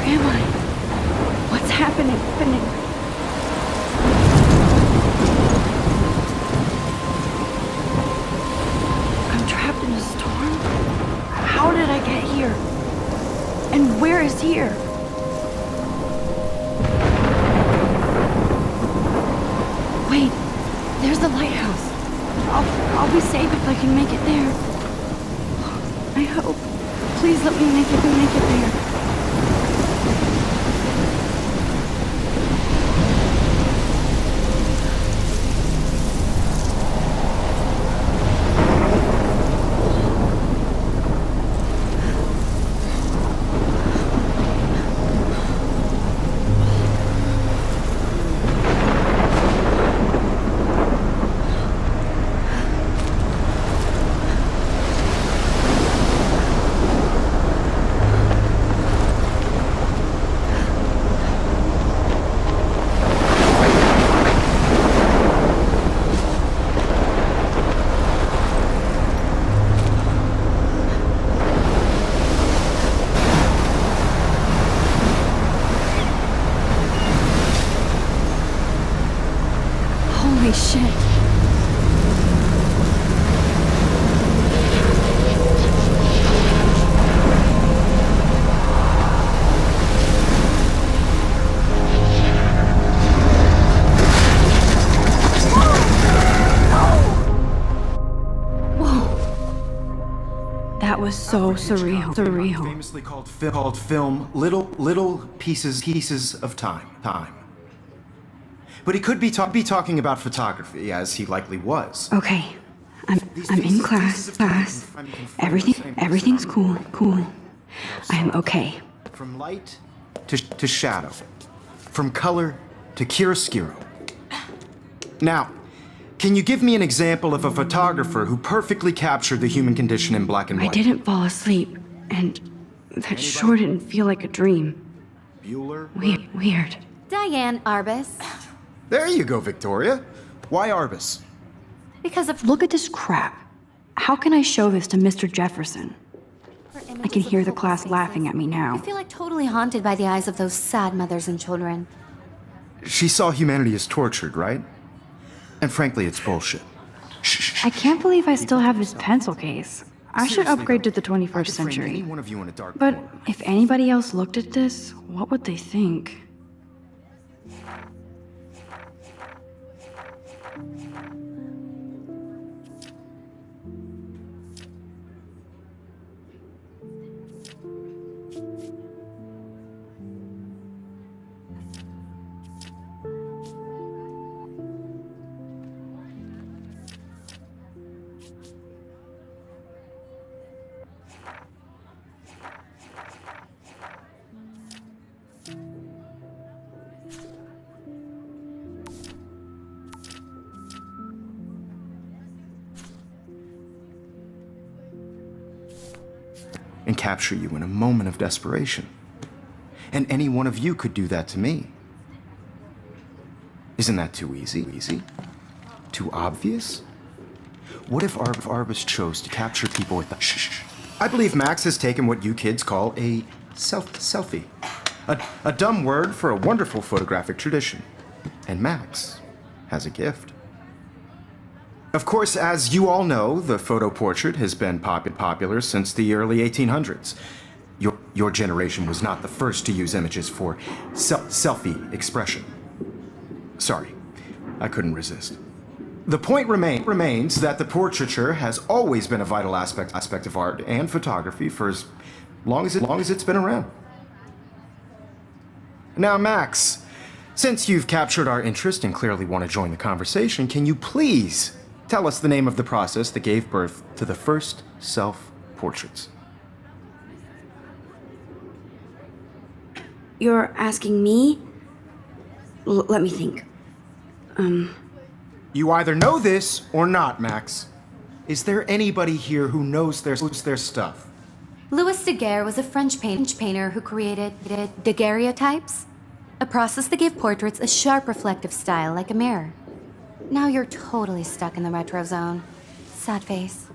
am I? What's happening? I'm trapped in a storm? How did I get here? And where is here? Wait, there's the lighthouse. I'll be safe if I can make it there. I hope. Please let me make it there. Holy shit. That was so surreal. Famously called film, little pieces of time. But he could be talking about photography, as he likely was. Okay, I'm in class. Everything's cool. I am okay. From light to shadow, from color to chiaroscuro. Now, can you give me an example of a photographer who perfectly captured the human condition in black and white? I didn't fall asleep, and that sure didn't feel like a dream. Bueller? Weird. Diane Arbus. There you go, Victoria. Why Arbus? Because of Look at this crap. How can I show this to Mr. Jefferson? I can hear the class laughing at me I now. feel like totally haunted by the eyes of those sad mothers and children. She saw humanity as tortured, right? And frankly, it's bullshit. I can't believe I still have this pencil case. I should Seriously, upgrade to though, the 21st I could frame century. any one of you in a dark But corner. if anybody else looked at this, what would they think? And capture you in a moment of desperation. And any one of you could do that to me. Isn't that too easy? Too obvious? What if Arbus chose to capture people with the shh? I believe Max has taken what you kids call a selfie. A dumb word for a wonderful photographic tradition. And Max has a gift. Of course, as you all know, the photo portrait has been popular since the early 1800s. Your generation was not the first to use images for selfie expression. Sorry, I couldn't resist. The point remains that the portraiture has always been a vital aspect of art and photography for as long as it's been around. Now, Max, since you've captured our interest and clearly want to join the conversation, can you please tell us the name of the process that gave birth to the first self-portraits? You're asking me? Let me think. You either know this or not, Max. Is there anybody here who knows their stuff? Louis Daguerre was a French painter who created daguerreotypes, a process that gave portraits a sharp reflective style like a mirror. Now you're totally stuck in the retro zone. Sad face.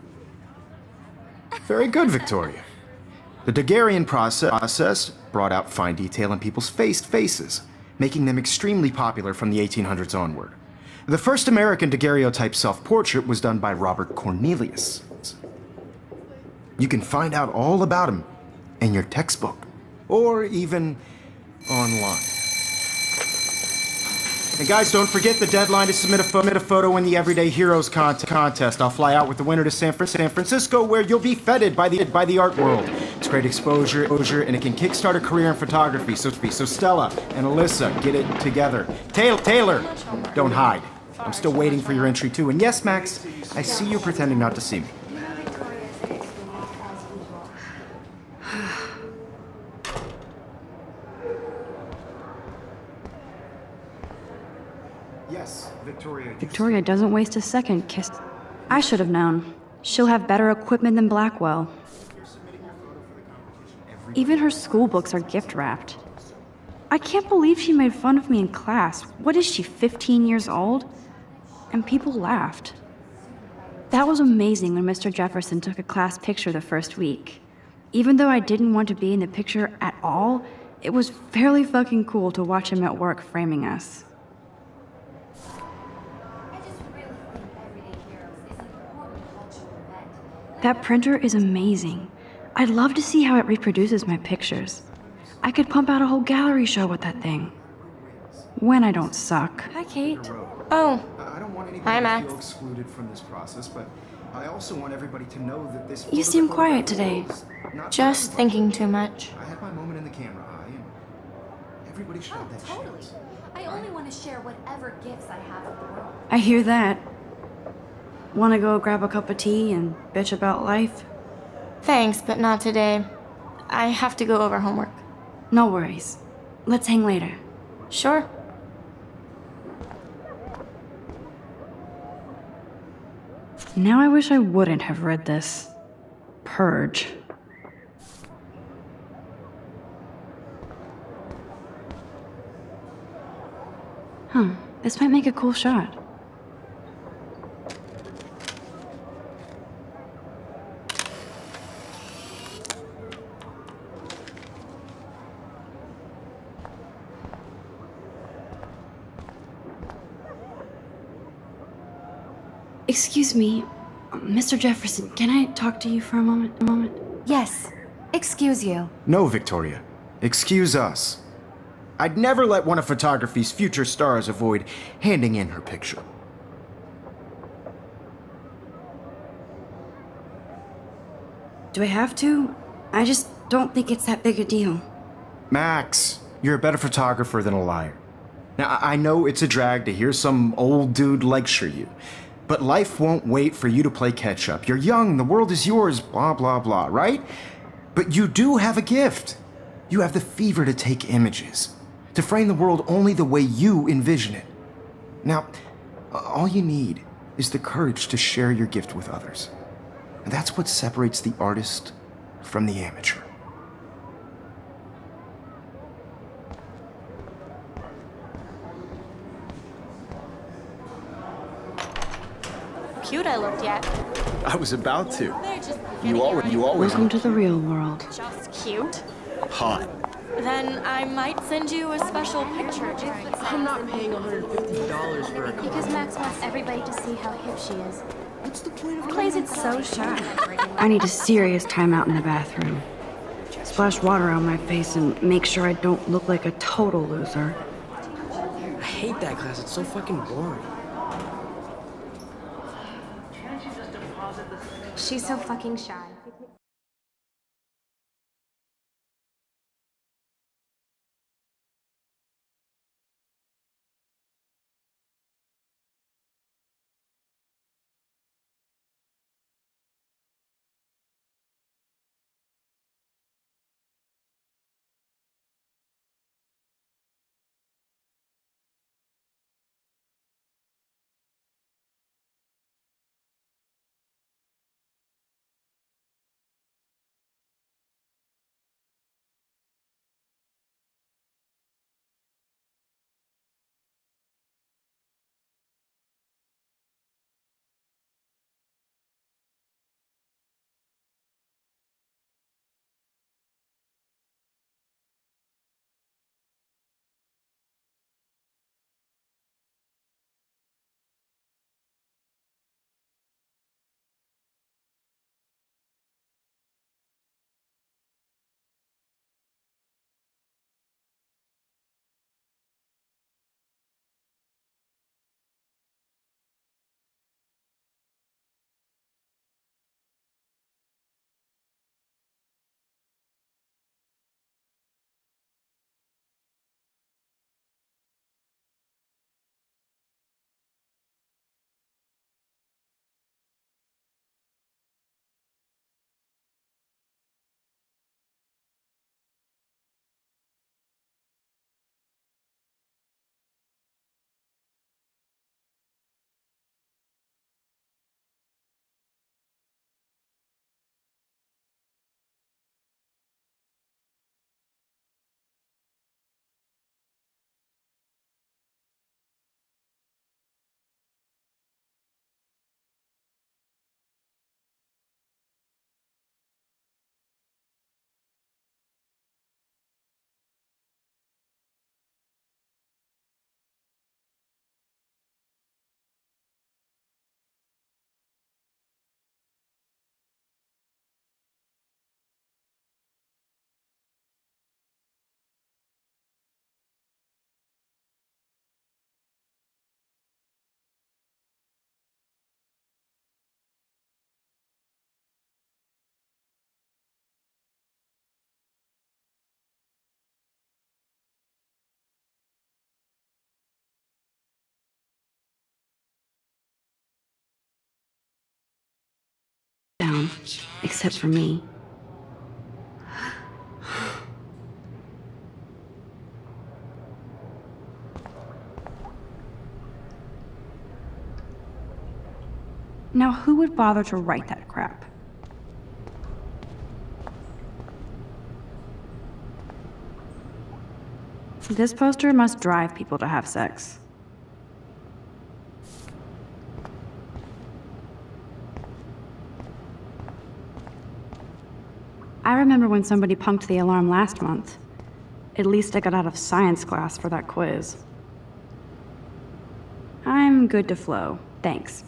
Very good, Victoria. The Daguerrean process brought out fine detail in people's faces, making them extremely popular from the 1800s onward. The first American daguerreotype self-portrait was done by Robert Cornelius. You can find out all about him in your textbook, or even online. And guys, don't forget the deadline to submit a photo in the Everyday Heroes contest. I'll fly out with the winner to San Francisco, where you'll be feted by the art world. It's great exposure, and it can kickstart a career in photography. So Stella and Alyssa, get it together. Taylor, don't hide. I'm still waiting for your entry too. And yes, Max, I see you pretending not to see me. Yes, Victoria. Victoria doesn't waste a second kiss. I should have known. She'll have better equipment than Blackwell. Even her school books are gift wrapped. I can't believe she made fun of me in class. What is she, 15 years old? And people laughed. That was amazing when Mr. Jefferson took a class picture the first week. Even though I didn't want to be in the picture at all, it was fairly fucking cool to watch him at work framing us. That printer is amazing. I'd love to see how it reproduces my pictures. I could pump out a whole gallery show with that thing. When I don't suck. Hi, Kate. Oh. I don't want anybody Hi, to Max. feel excluded from this process, but I also want everybody to know that this. You seem quiet today. Just thinking too much. I had my moment in the camera eye, and everybody should have that chance. I only want to share whatever gifts I have with the world. I hear that. Wanna go grab a cup of tea and bitch about life? Thanks, but not today. I have to go over homework. No worries. Let's hang later. Sure. Now I wish I wouldn't have read this. Purge. Huh, this might make a cool shot. Excuse me, Mr. Jefferson, can I talk to you for a moment? Yes. Excuse you. No, Victoria. Excuse us. I'd never let one of photography's future stars avoid handing in her picture. Do I have to? I just don't think it's that big a deal. Max, you're a better photographer than a liar. Now, I know it's a drag to hear some old dude lecture you, but life won't wait for you to play catch-up. You're young, the world is yours, blah, blah, blah, right? But you do have a gift. You have the fever to take images, to frame the world only the way you envision it. Now, all you need is the courage to share your gift with others. And that's what separates the artist from the amateur. Cute I looked yet. I was about to. You always Welcome to the real world. Just cute. hot. Then I might send you a special picture. I'm not paying $150 for a car. Because Max wants everybody to see how hip she is. What's the point of Plays it so sharp. I need a serious timeout in the bathroom. Splash water on my face and make sure I don't look like a total loser. I hate that class. It's so fucking boring. She's so fucking shy. except for me. Now, who would bother to write that crap? This poster must drive people to have sex. I remember when somebody punked the alarm last month. At least I got out of science class for that quiz. I'm good to flow, thanks.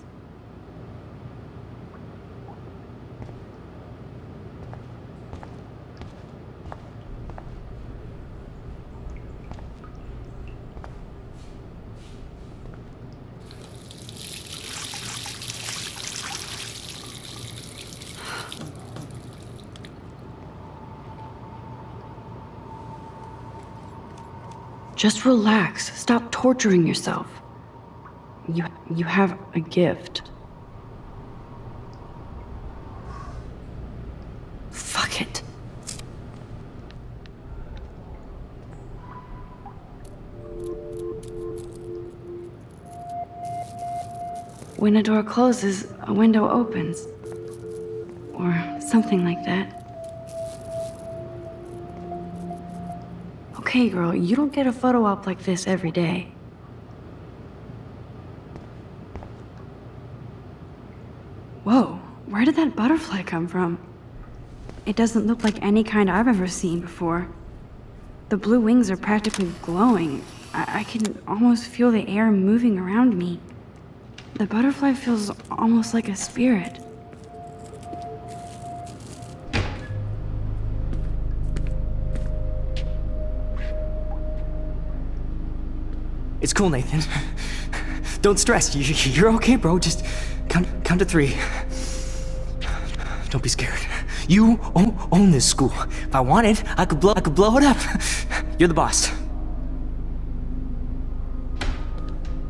Just relax. Stop torturing yourself. You have a gift. Fuck it. When a door closes, a window opens. Or something like that. Okay, girl, you don't get a photo op like this every day. Whoa, where did that butterfly come from? It doesn't look like any kind I've ever seen before. The blue wings are practically glowing. I can almost feel the air moving around me. The butterfly feels almost like a spirit. It's cool, Nathan. Don't stress. You're okay, bro. Just count to 3. Don't be scared. You own this school. If I wanted, I could blow it up. You're the boss.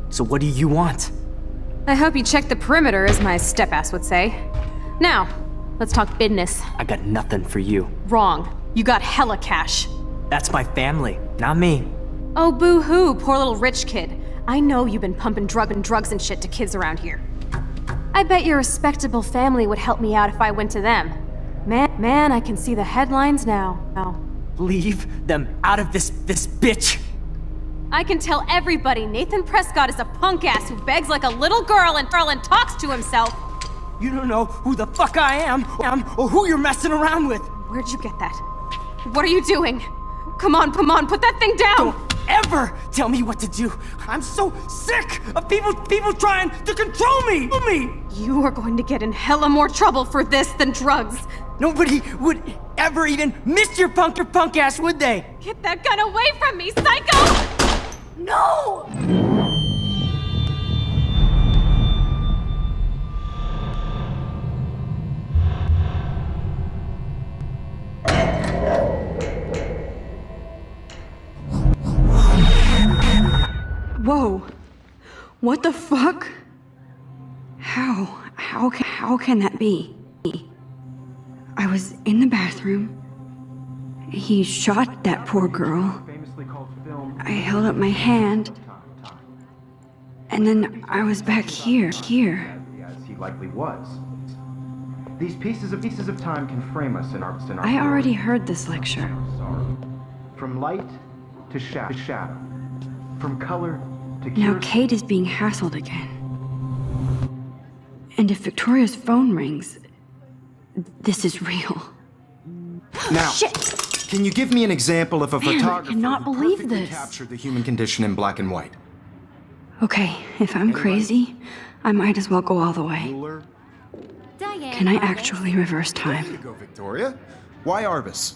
So what do you want? I hope you checked the perimeter, as my step-ass would say. Now, let's talk business. I got nothing for you. Wrong. You got hella cash. That's my family, not me. Oh, boo-hoo, poor little rich kid. I know you've been pumping drugs and shit to kids around here. I bet your respectable family would help me out if I went to them. Man, I can see the headlines now. Leave them out of this bitch. I can tell everybody Nathan Prescott is a punk ass who begs like a little girl and talks to himself. You don't know who the fuck I am or who you're messing around with. Where'd you get that? What are you doing? Come on, put that thing down! Don't ever tell me what to do. I'm so sick of people trying to control me. You are going to get in hella more trouble for this than drugs. Nobody would ever even miss your punk ass, would they? Get that gun away from me, psycho! No! Whoa. What the fuck? How can that be? I was in the bathroom. He shot that poor girl. I held up my hand. And then I was back here. As he likely was. These pieces of time can frame us in our I already heard this lecture. From light to shadow. From color to Now Kate is being hassled again. And if Victoria's phone rings, this is real. Now, Shit! can you give me an example of a Man, I photographer cannot who believe perfectly this. captured the human condition in black and white? Okay, if I'm crazy, I might as well go all the way. Ruler? Diane, Can I Arbus. actually reverse There you time? go, Victoria. Why Arbus?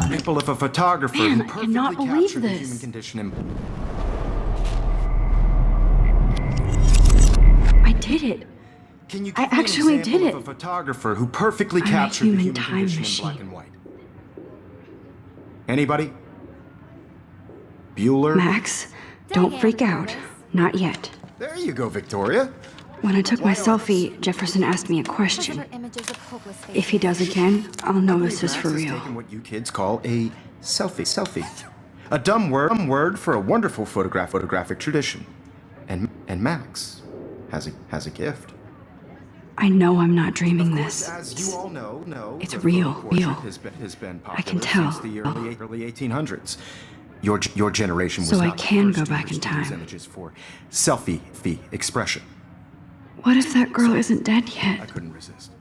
Example of a photographer Man, who I perfectly cannot believe captured the this. human condition in... I did it. Can you I give me actually an example did of it. a photographer who perfectly I'm a captured the human human time condition in black machine. and white? Anybody? Bueller. Max, don't freak out. Not yet. There you go, Victoria. When I took my selfie, Jefferson asked me a question. If he does again, I'll know this is for Max has real. taken what you kids call a selfie. A dumb word for a wonderful photographic tradition. And Max has a gift. I know I'm not dreaming this. As you all know, It's the real, photo portrait real. has been I can popular tell. since the early 1800s. Your generation was So I not the can first go back to in use these time. images for selfie expression. What if that girl isn't dead I yet? couldn't resist.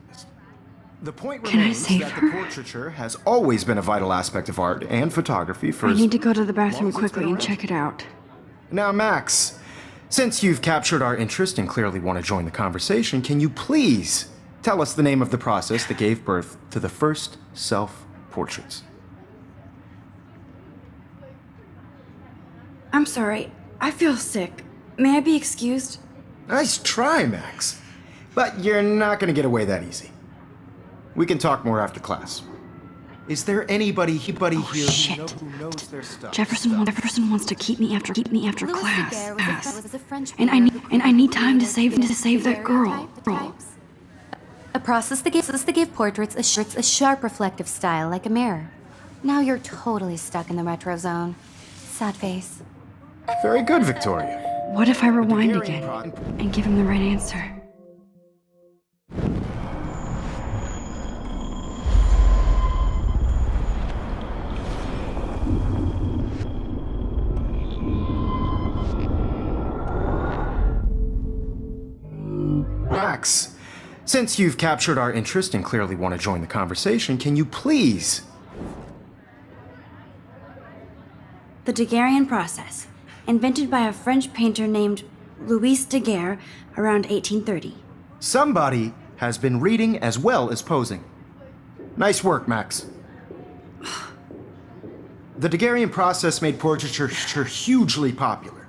The point Can I remains save that her? the portraiture has always been a vital aspect of art and photography for I as need to go to the bathroom long as it's quickly been and around. check it out. Now, Max, since you've captured our interest and clearly want to join the conversation, can you please tell us the name of the process that gave birth to the first self-portraits? I'm sorry. I feel sick. May I be excused? Nice try, Max. But you're not going to get away that easy. We can talk more after class. Is there anybody here shit. who knows their stuff? Jefferson wants to keep me after Louis class. Daguerre was a French And painter I who need time to created save that girl. types. A process that give portraits a sharp reflective style like a mirror. Now you're totally stuck in the retro zone. Sad face. Very good, Victoria. What if I rewind Daguerrean again and give him the right answer? Max, since you've captured our interest and clearly want to join the conversation, can you please? The Daguerrean process, invented by a French painter named Louis Daguerre around 1830. Somebody has been reading as well as posing. Nice work, Max. The Daguerrean process made portraiture hugely popular,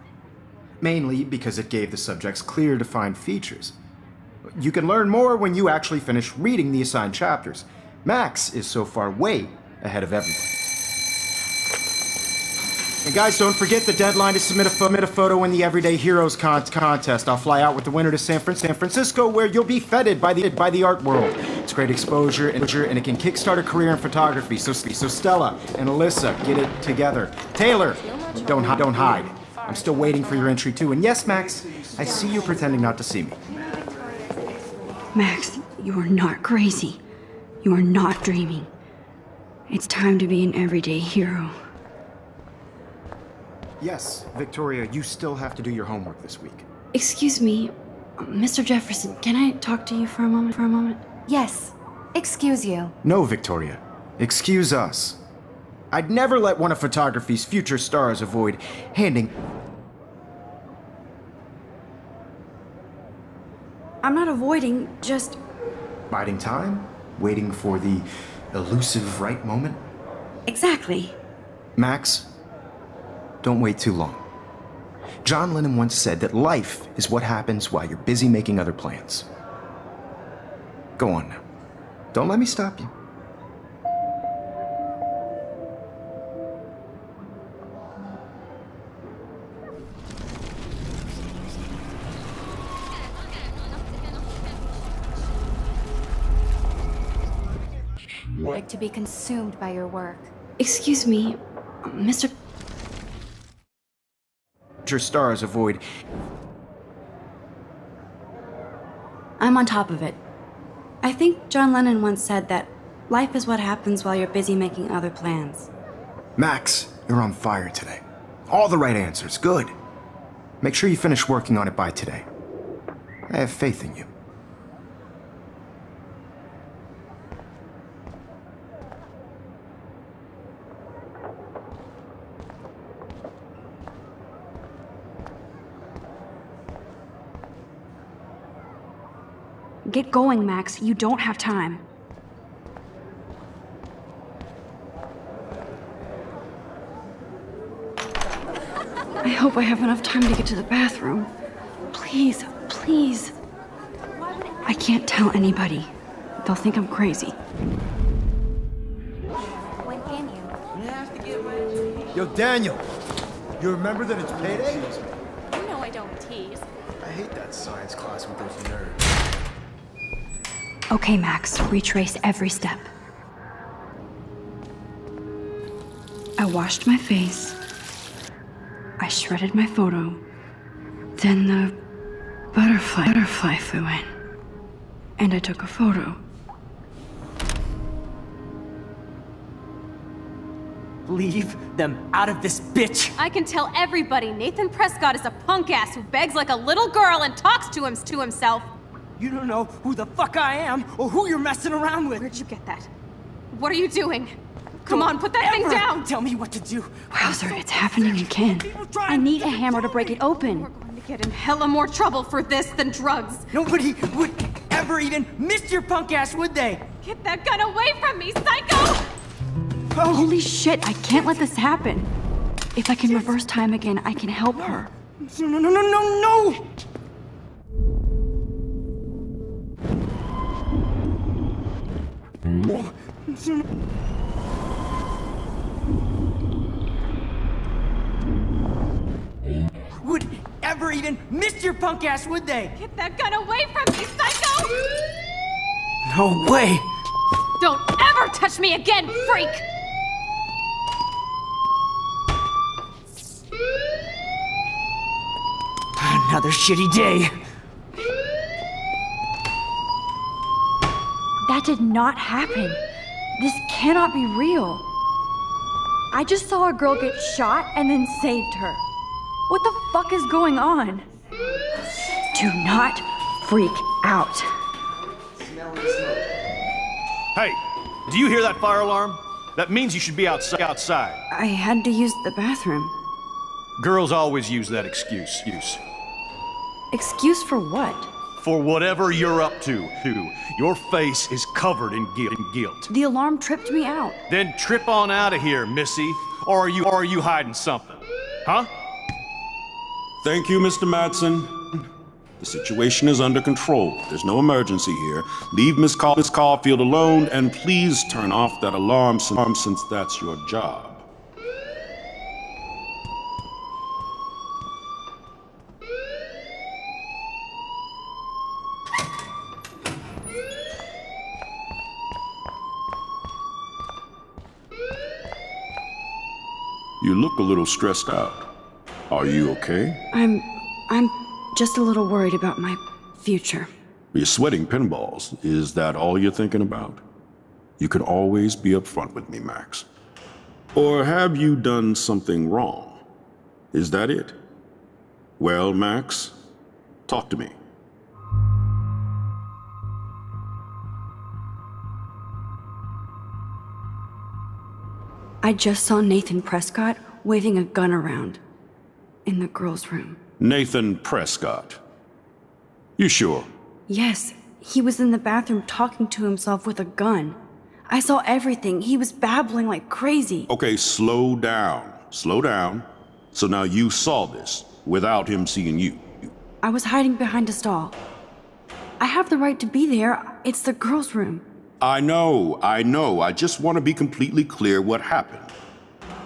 mainly because it gave the subjects clear, defined features. You can learn more when you actually finish reading the assigned chapters. Max is so far way ahead of everybody. And guys, don't forget the deadline to submit a photo in the Everyday Heroes contest. I'll fly out with the winner to San Francisco, where you'll be feted by the art world. It's great exposure and it can kickstart a career in photography. So Stella and Alyssa, get it together. Taylor, don't hide. I'm still waiting for your entry too. And yes, Max, I see you pretending not to see me. Max, you are not crazy. You are not dreaming. It's time to be an everyday hero. Yes, Victoria, you still have to do your homework this week. Excuse me, Mr. Jefferson, can I talk to you for a moment? Yes. Excuse you. No, Victoria. Excuse us. I'd never let one of photography's future stars avoid handing... I'm not avoiding, just... biding time? Waiting for the elusive right moment? Exactly. Max, don't wait too long. John Lennon once said that life is what happens while you're busy making other plans. Go on now. Don't let me stop you. Like to be consumed by your work. Excuse me, Mr. Your stars avoid... I'm on top of it. I think John Lennon once said that life is what happens while you're busy making other plans. Max, you're on fire today. All the right answers. Good. Make sure you finish working on it by today. I have faith in you. Get going, Max. You don't have time. I hope I have enough time to get to the bathroom. Please, please. I can't tell anybody. They'll think I'm crazy. When can you? Yo, Daniel. You remember that it's payday? You know I don't tease. I hate that science class with those nerds. Okay, Max, retrace every step. I washed my face. I shredded my photo. Then the butterfly flew in. And I took a photo. Leave them out of this bitch! I can tell everybody Nathan Prescott is a punk ass who begs like a little girl and talks to himself. You don't know who the fuck I am or who you're messing around with. Where'd you get that? What are you doing? Come on, put that thing Ever down! Tell me what to do. Wowzer, it's happening again. I need a hammer to break it We're open. going to get in hella more trouble for this than drugs. Nobody would ever even miss your punk ass, would they? Get that gun away from me, psycho! Holy shit, I can't let this happen. If I can reverse time again, I can help her. No! Would ever even miss your punk ass, would they? Get that gun away from me, psycho! No way! Don't ever touch me again, freak! Another shitty day. That did not happen. This cannot be real. I just saw a girl get shot and then saved her. What the fuck is going on? Do not freak out. Hey, do you hear that fire alarm? That means you should be outside. I had to use the bathroom. Girls always use that excuse. Excuse for what? For whatever you're up to. Your face is covered in guilt. The alarm tripped me out. Then trip on out of here, Missy. Or are you hiding something? Huh? Thank you, Mr. Madsen. The situation is under control. There's no emergency here. Leave Miss Caulfield alone, and please turn off that alarm since that's your job. You look a little stressed out. Are you okay? I'm just a little worried about my future. You're sweating pinballs. Is that all you're thinking about? You can always be upfront with me, Max. Or have you done something wrong? Is that it? Well, Max, talk to me. I just saw Nathan Prescott waving a gun around in the girls' room. Nathan Prescott. You sure? Yes, he was in the bathroom talking to himself with a gun. I saw everything. He was babbling like crazy. Okay, slow down. Slow down. So now you saw this without him seeing you. I was hiding behind a stall. I have the right to be there. It's the girls' room. I know. I just want to be completely clear what happened.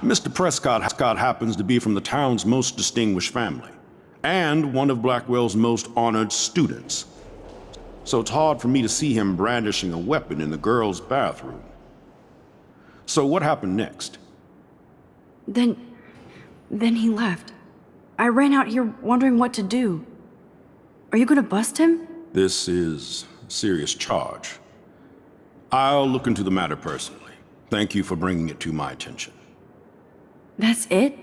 Mr. Prescott happens to be from the town's most distinguished family, and one of Blackwell's most honored students. So it's hard for me to see him brandishing a weapon in the girls' bathroom. So what happened next? Then he left. I ran out here wondering what to do. Are you gonna bust him? This is a serious charge. I'll look into the matter personally. Thank you for bringing it to my attention. That's it?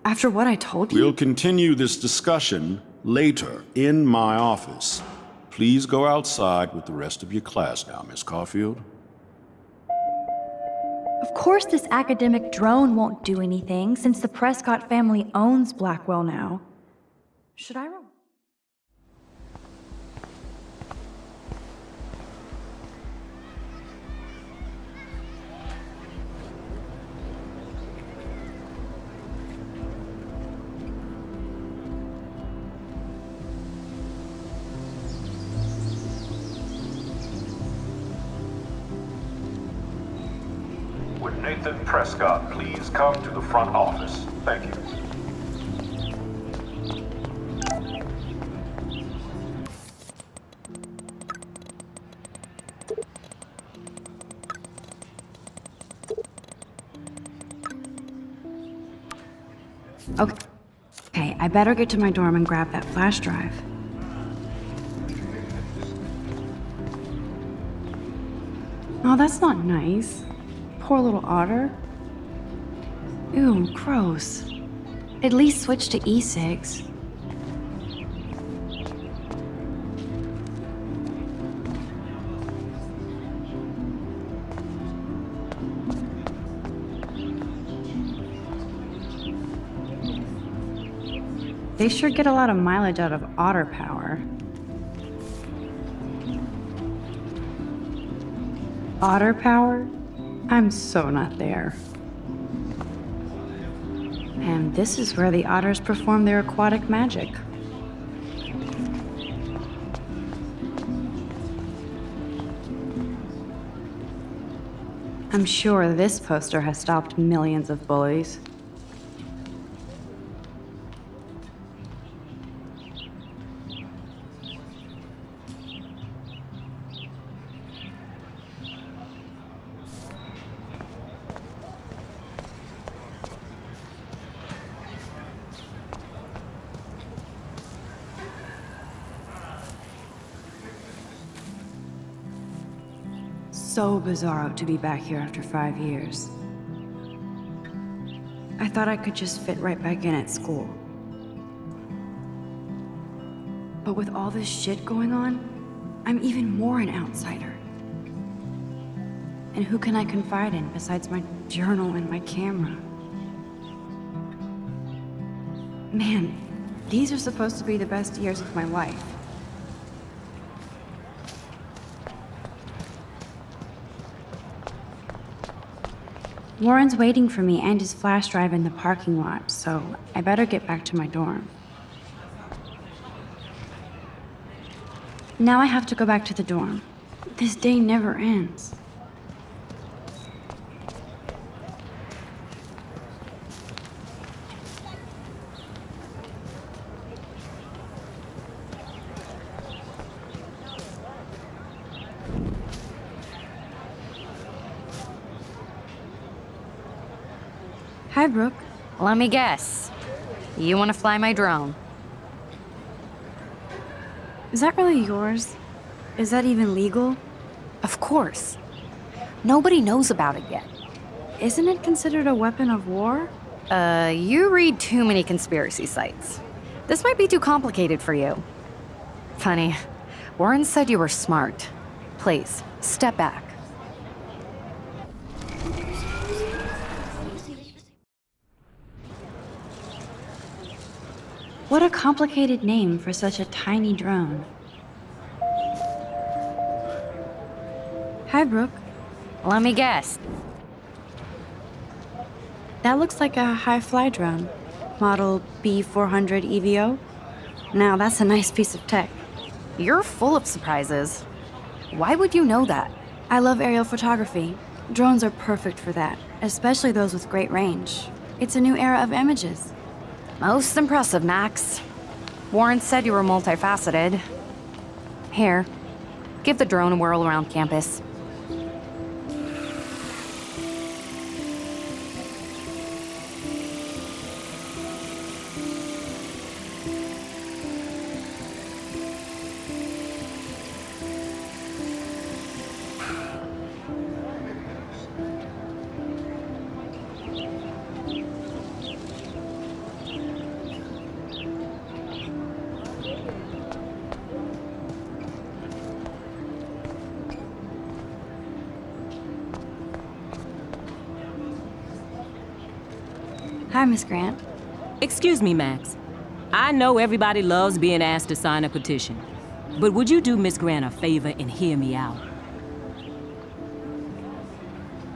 After what I told you? We'll continue this discussion later in my office. Please go outside with the rest of your class now, Miss Caulfield. Of course this academic drone won't do anything, since the Prescott family owns Blackwell now. Should I roll? Would Nathan Prescott please come to the front office? Thank you. Okay, I better get to my dorm and grab that flash drive. Oh, that's not nice. Poor little otter. Ew, gross. At least switch to e-cigs. They sure get a lot of mileage out of otter power. Otter power? I'm so not there. And this is where the otters perform their aquatic magic. I'm sure this poster has stopped millions of bullies. So bizarro to be back here after 5 years. I thought I could just fit right back in at school. But with all this shit going on, I'm even more an outsider. And who can I confide in besides my journal and my camera? Man, these are supposed to be the best years of my life. Warren's waiting for me and his flash drive in the parking lot, so I better get back to my dorm. Now I have to go back to the dorm. This day never ends. Hi, Brooke. Let me guess. You want to fly my drone? Is that really yours? Is that even legal? Of course. Nobody knows about it yet. Isn't it considered a weapon of war? You read too many conspiracy sites. This might be too complicated for you. Funny. Warren said you were smart. Please, step back. What a complicated name for such a tiny drone. Hi, Brooke. Let me guess. That looks like a high-fly drone. Model B400 EVO. Now, that's a nice piece of tech. You're full of surprises. Why would you know that? I love aerial photography. Drones are perfect for that, especially those with great range. It's a new era of images. Most impressive, Max. Warren said you were multifaceted. Here, give the drone a whirl around campus. Hi, Miss Grant. Excuse me, Max. I know everybody loves being asked to sign a petition. But would you do Miss Grant a favor and hear me out?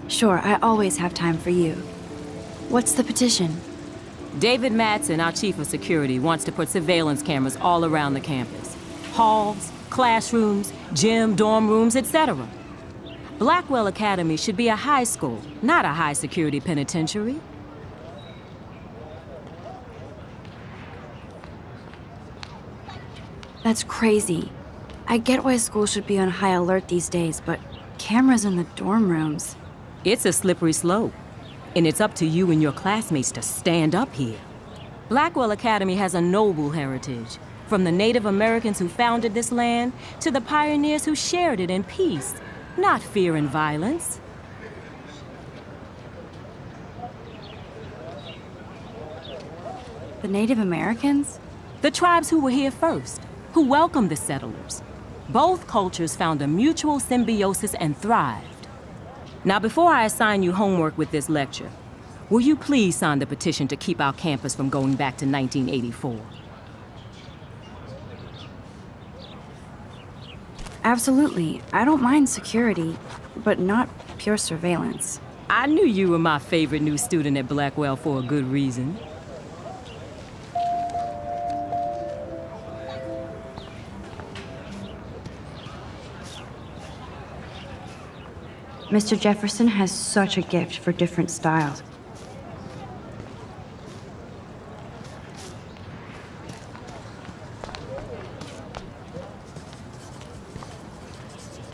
Sure, I always have time for you. What's the petition? David Matson, our chief of security, wants to put surveillance cameras all around the campus. Halls, classrooms, gym, dorm rooms, etc. Blackwell Academy should be a high school, not a high-security penitentiary. That's crazy. I get why school should be on high alert these days, but cameras in the dorm rooms. It's a slippery slope, and it's up to you and your classmates to stand up here. Blackwell Academy has a noble heritage, from the Native Americans who founded this land to the pioneers who shared it in peace, not fear and violence. The Native Americans? The tribes who were here first, who welcomed the settlers. Both cultures found a mutual symbiosis and thrived. Now, before I assign you homework with this lecture, will you please sign the petition to keep our campus from going back to 1984? Absolutely. I don't mind security, but not pure surveillance. I knew you were my favorite new student at Blackwell for a good reason. Mr. Jefferson has such a gift for different styles.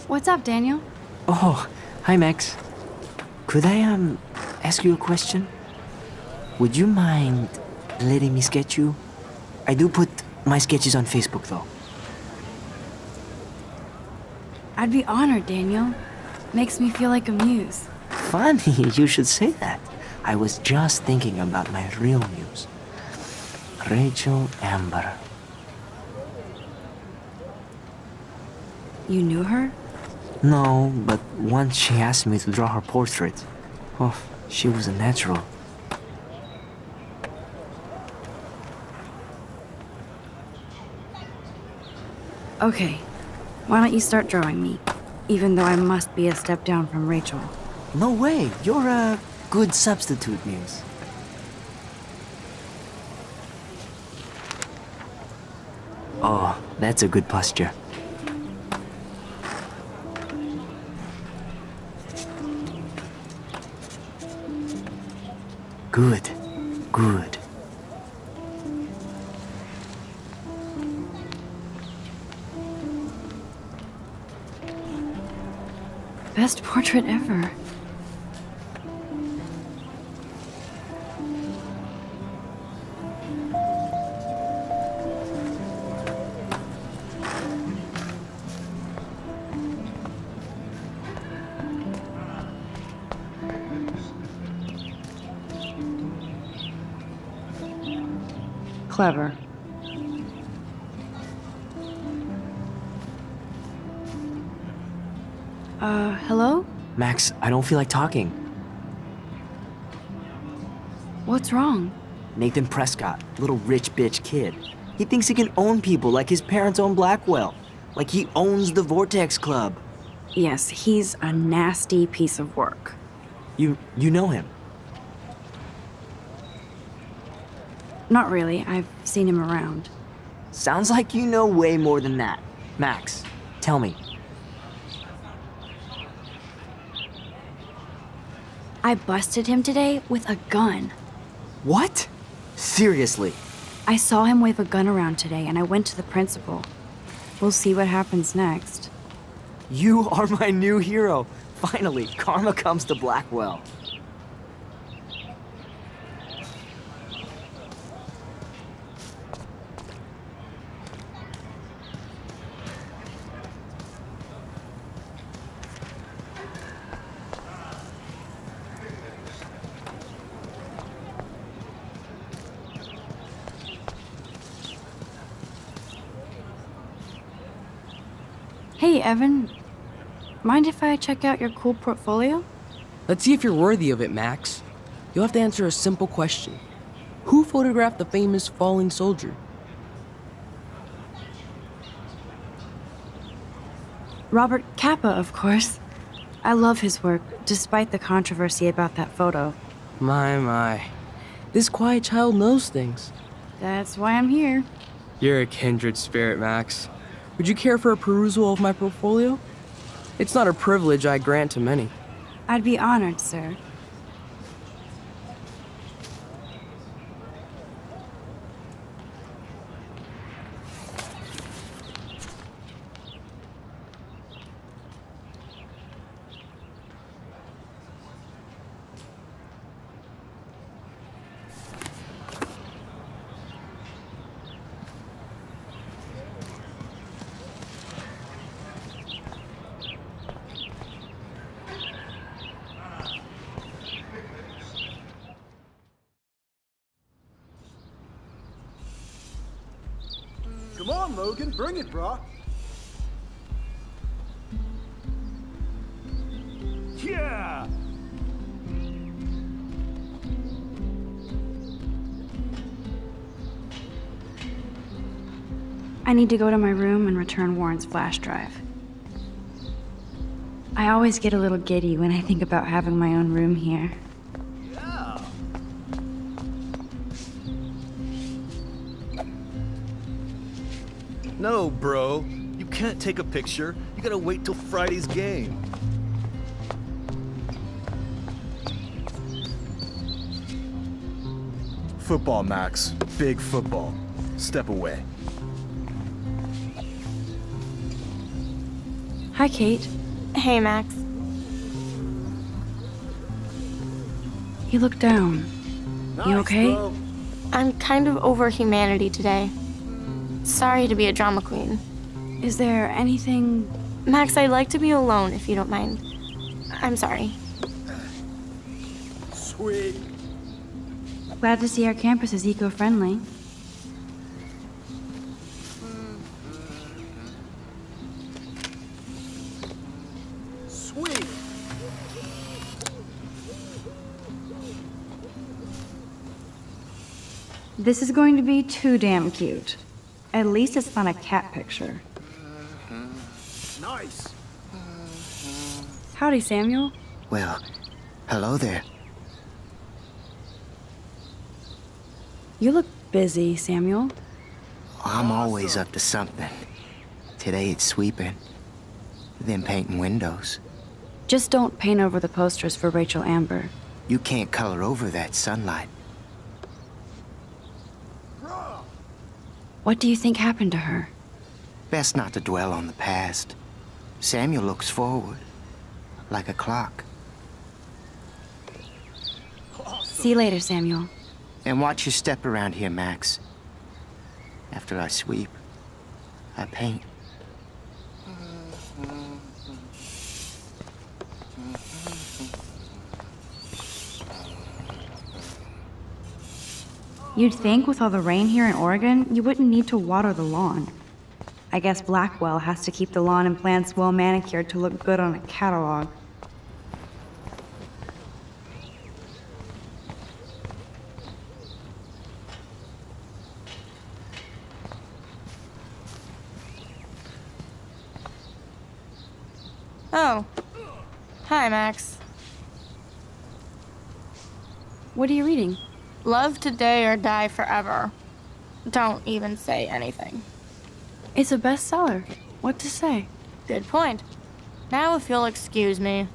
What's up, Daniel? Oh, hi, Max. Could I, ask you a question? Would you mind letting me sketch you? I do put my sketches on Facebook, though. I'd be honored, Daniel. Makes me feel like a muse. Funny, you should say that. I was just thinking about my real muse. Rachel Amber. You knew her? No, but once she asked me to draw her portrait. Oh, she was a natural. Okay, why don't you start drawing me? Even though I must be a step down from Rachel. No way, you're a good substitute, Muse. Oh, that's a good posture. Good, good. Best portrait ever. Clever. Hello? Max, I don't feel like talking. What's wrong? Nathan Prescott, little rich bitch kid. He thinks he can own people like his parents own Blackwell. Like he owns the Vortex Club. Yes, he's a nasty piece of work. You know him? Not really. I've seen him around. Sounds like you know way more than that. Max, tell me. I busted him today with a gun. What? Seriously? I saw him wave a gun around today and I went to the principal. We'll see what happens next. You are my new hero. Finally, karma comes to Blackwell. Hey, Evan. Mind if I check out your cool portfolio? Let's see if you're worthy of it, Max. You'll have to answer a simple question. Who photographed the famous falling soldier? Robert Capa, of course. I love his work, despite the controversy about that photo. My. This quiet child knows things. That's why I'm here. You're a kindred spirit, Max. Would you care for a perusal of my portfolio? It's not a privilege I grant to many. I'd be honored, sir. on, Logan. Bring it, brah. Yeah! I need to go to my room and return Warren's flash drive. I always get a little giddy when I think about having my own room here. Yeah! No, bro. You can't take a picture. You gotta wait till Friday's game. Football, Max. Big football. Step away. Hi, Kate. Hey, Max. You look down. You okay? Bro. I'm kind of over humanity today. Sorry to be a drama queen. Is there anything... Max, I'd like to be alone if you don't mind. I'm sorry. Sweet. Glad to see our campus is eco-friendly. Sweet. This is going to be too damn cute. At least it's not a cat picture. Nice. Howdy, Samuel. Well, hello there. You look busy, Samuel. I'm always up to something. Today it's sweeping, then painting windows. Just don't paint over the posters for Rachel Amber. You can't color over that sunlight. What do you think happened to her? Best not to dwell on the past. Samuel looks forward, like a clock. See you later, Samuel. And watch your step around here, Max. After I sweep, I paint. You'd think with all the rain here in Oregon, you wouldn't need to water the lawn. I guess Blackwell has to keep the lawn and plants well manicured to look good on a catalog. Oh. Hi, Max. What are you reading? Love today or die forever. Don't even say anything. It's a bestseller. What to say? Good point. Now if you'll excuse me.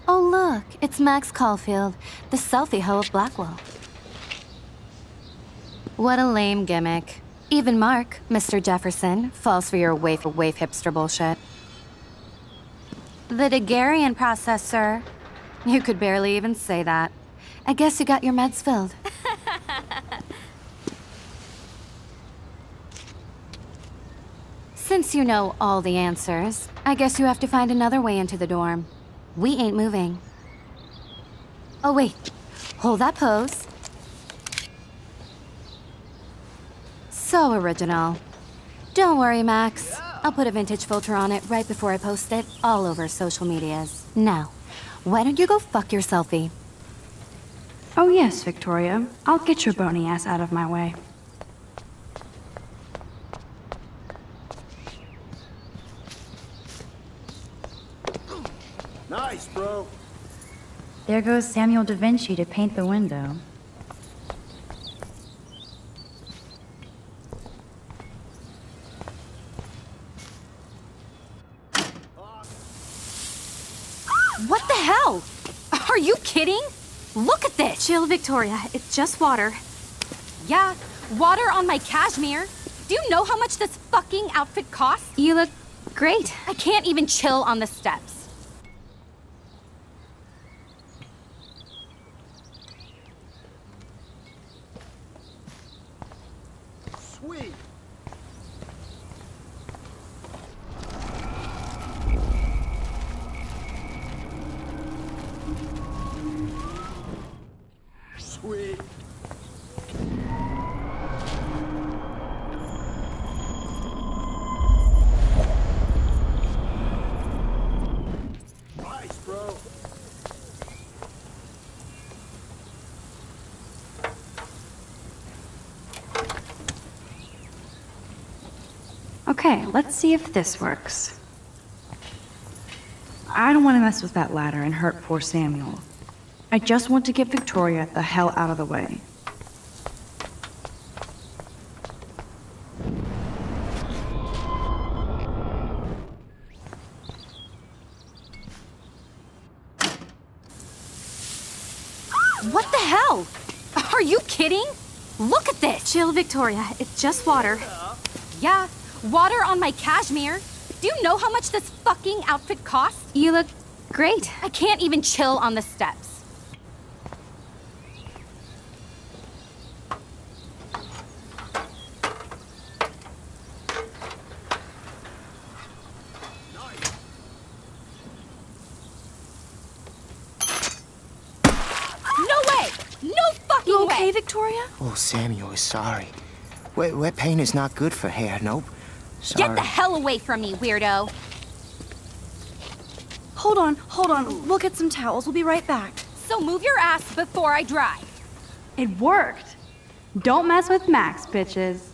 Oh, look, it's Max Caulfield, the selfie hoe of Blackwell. What a lame gimmick. Even Mark, Mr. Jefferson, falls for your waif hipster bullshit. The Daguerrean process, sir. You could barely even say that. I guess you got your meds filled. Since you know all the answers, I guess you have to find another way into the dorm. We ain't moving. Oh, wait. Hold that pose. So original. Don't worry, Max. I'll put a vintage filter on it right before I post it all over social medias. Now, why don't you go fuck your selfie? Oh yes, Victoria. I'll get your bony ass out of my way. Nice, bro. There goes Samuel da Vinci to paint the window. What the hell? Are you kidding? Look at this! Chill, Victoria. It's just water. Yeah, water on my cashmere. Do you know how much this fucking outfit costs? You look great. I can't even chill on the steps. Sweet. Sweet. Nice, bro. Okay, let's see if this works. I don't want to mess with that ladder and hurt poor Samuel. I just want to get Victoria the hell out of the way. What the hell? Are you kidding? Look at this! Chill, Victoria. It's just water. Yeah, water on my cashmere. Do you know how much this fucking outfit costs? You look great. I can't even chill on the steps. No way! No fucking You way! okay, Victoria? Oh, Samuel is sorry. Wet paint is not good for hair, nope. Sorry. Get the hell away from me, weirdo! Hold on. We'll get some towels. We'll be right back. So move your ass before I drive. It worked! Don't mess with Max, bitches.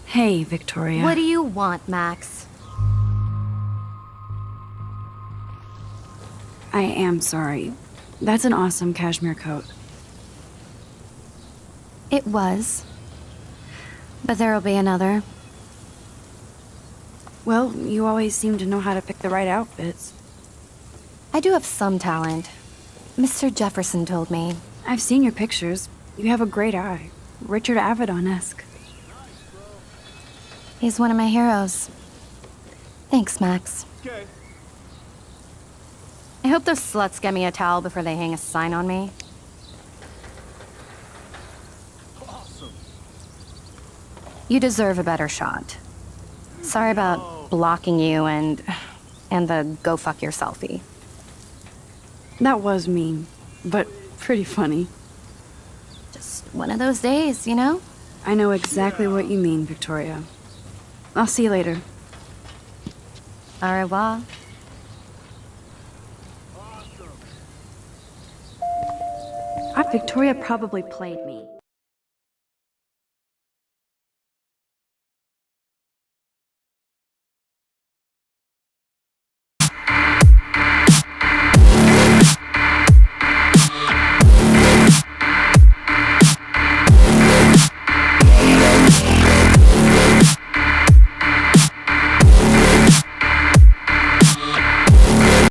Hey, Victoria. What do you want, Max? I am sorry. That's an awesome cashmere coat. It was. But there'll be another. Well, you always seem to know how to pick the right outfits. I do have some talent. Mr. Jefferson told me. I've seen your pictures. You have a great eye. Richard Avedon-esque. He's one of my heroes. Thanks, Max. Okay. I hope those sluts get me a towel before they hang a sign on me. Awesome. You deserve a better shot. Sorry about blocking you and the go fuck your selfie. That was mean, but pretty funny. Just one of those days, you know? I know exactly what you mean, Victoria. I'll see you later. Au revoir. Victoria probably played me.